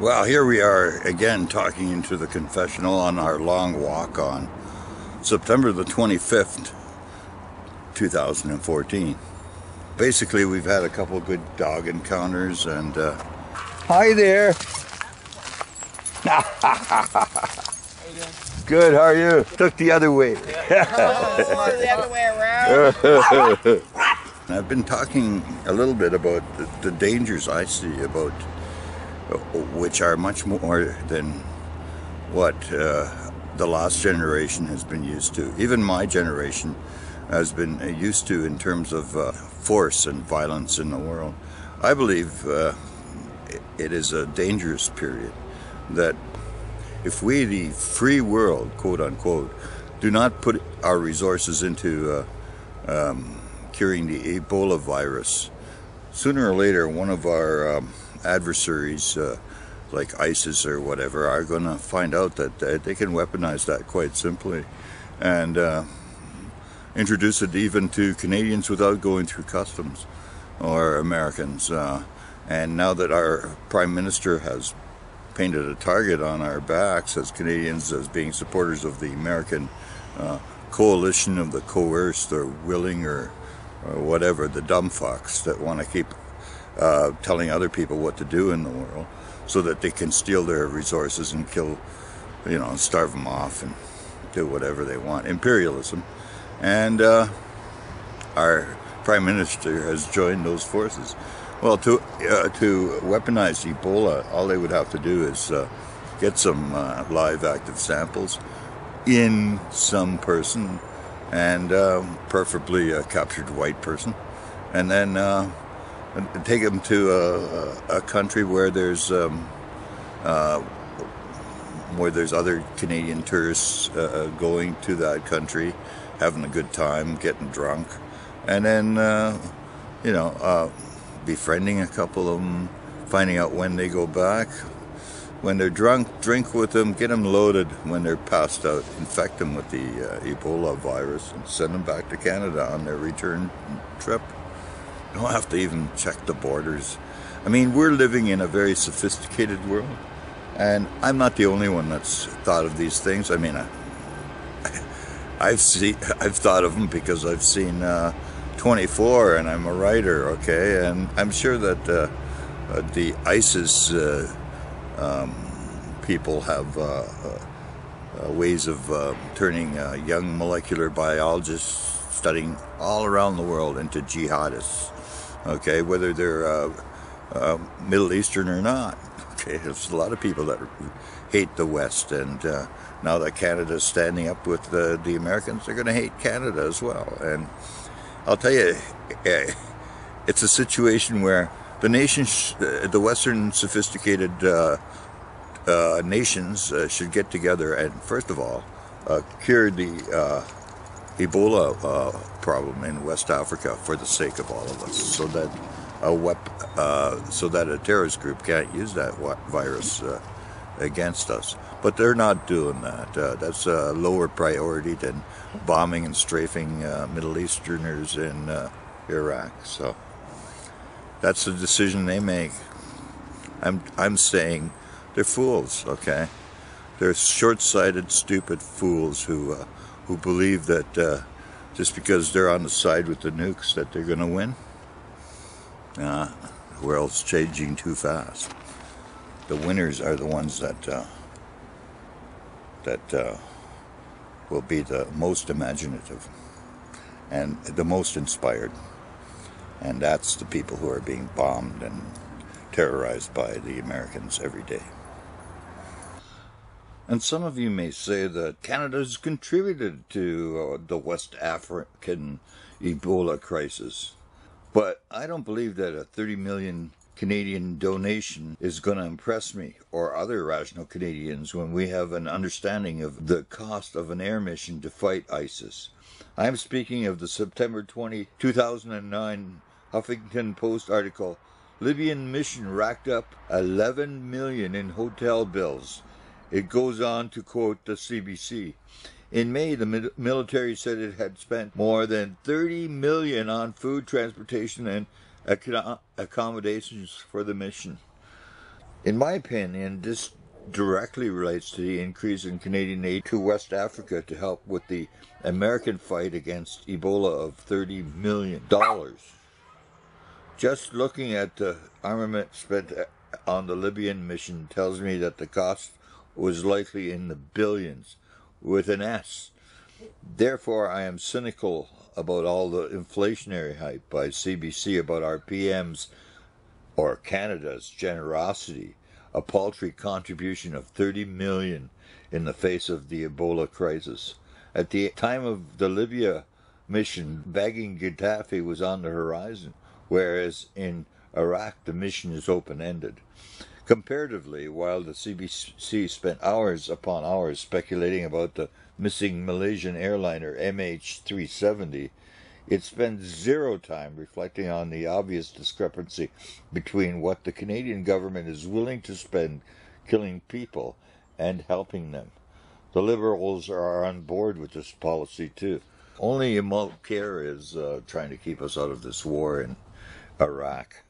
Well, here we are again talking into the confessional on our long walk on September the 25th, 2014. Basically, we've had a couple good dog encounters and hi there. How you doing? Good, how are you? Took the other way. The other way around. I've been talking a little bit about the dangers I see about which are much more than what the last generation has been used to. Even my generation has been used to in terms of force and violence in the world. I believe it is a dangerous period that if we, the free world, quote unquote, do not put our resources into curing the Ebola virus, sooner or later one of our adversaries like ISIS or whatever are going to find out that they can weaponize that quite simply and introduce it even to Canadians without going through customs, or Americans. And now that our Prime Minister has painted a target on our backs as Canadians as being supporters of the American coalition of the coerced or willing or whatever, the dumb fucks that want to keep telling other people what to do in the world so that they can steal their resources and kill, you know, starve them off and do whatever they want. Imperialism. And our Prime Minister has joined those forces. Well, to weaponize Ebola, all they would have to do is get some live active samples in some person, and preferably a captured white person, and then take them to a country where there's other Canadian tourists going to that country, having a good time, getting drunk, and then you know, befriending a couple of them, finding out when they go back. When they're drunk, drink with them, get them loaded. When they're passed out, infect them with the Ebola virus and send them back to Canada on their return trip. You don't have to even check the borders. I mean, we're living in a very sophisticated world, and I'm not the only one that's thought of these things. I mean, I've thought of them because I've seen 24, and I'm a writer, okay, and I'm sure that the ISIS people have ways of turning young molecular biologists studying all around the world into jihadists, okay, whether they're Middle Eastern or not. Okay, there's a lot of people that hate the West, and now that Canada's standing up with the Americans, they're going to hate Canada as well. And I'll tell you, it's a situation where the nations, the Western sophisticated nations should get together and, first of all, cure the Ebola problem in West Africa for the sake of all of us, so that a terrorist group can't use that virus against us. But they're not doing that. That's a lower priority than bombing and strafing Middle Easterners in Iraq. So that's the decision they make. I'm saying they're fools, okay? They're short-sighted, stupid fools who believe that just because they're on the side with the nukes that they're going to win. The world's changing too fast. The winners are the ones that will be the most imaginative and the most inspired. And that's the people who are being bombed and terrorized by the Americans every day. And some of you may say that Canada's contributed to the West African Ebola crisis. But I don't believe that a 30 million Canadian donation is going to impress me or other rational Canadians when we have an understanding of the cost of an air mission to fight ISIS. I'm speaking of the September 20, 2009 Huffington Post article, Libyan mission racked up 11 million in hotel bills. It goes on to quote the CBC. In May, the military said it had spent more than 30 million on food, transportation, and accommodations for the mission. In my opinion, this directly relates to the increase in Canadian aid to West Africa to help with the American fight against Ebola of $30 million. Just looking at the armament spent on the Libyan mission tells me that the cost was likely in the billions, with an S. Therefore, I am cynical about all the inflationary hype by CBC about our PM's or Canada's generosity, a paltry contribution of $30 million in the face of the Ebola crisis. At the time of the Libya mission, bagging Gaddafi was on the horizon, whereas in Iraq the mission is open-ended. Comparatively, while the CBC spent hours upon hours speculating about the missing Malaysian airliner MH370, it spends zero time reflecting on the obvious discrepancy between what the Canadian government is willing to spend killing people and helping them. The Liberals are on board with this policy too. Only Immokair is trying to keep us out of this war in Iraq.